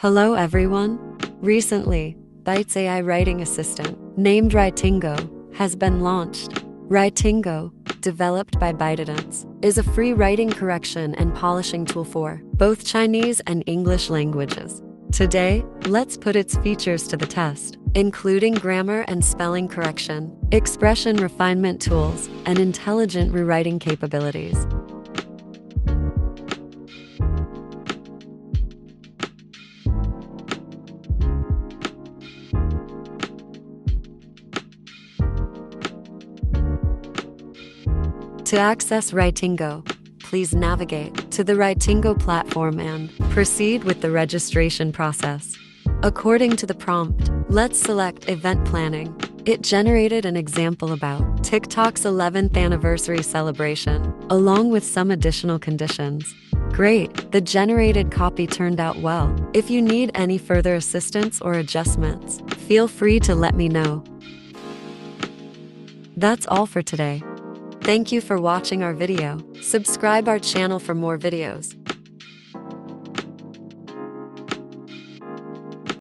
Hello everyone. Recently, Byte's AI writing assistant, named Writingo, has been launched. Writingo, developed by Byte, is a free writing correction and polishing tool for both Chinese and English languages. Today, let's put its features to the test, including grammar and spelling correction, expression refinement tools, and intelligent rewriting capabilities. To access Writingo, please navigate to the Writingo platform and proceed with the registration process. According to the prompt, let's select Event Planning. It generated an example about TikTok's 11th anniversary celebration, along with some additional conditions. Great, the generated copy turned out well. If you need any further assistance or adjustments, feel free to let me know. That's all for today. Thank you for watching our video. Subscribe our channel for more videos.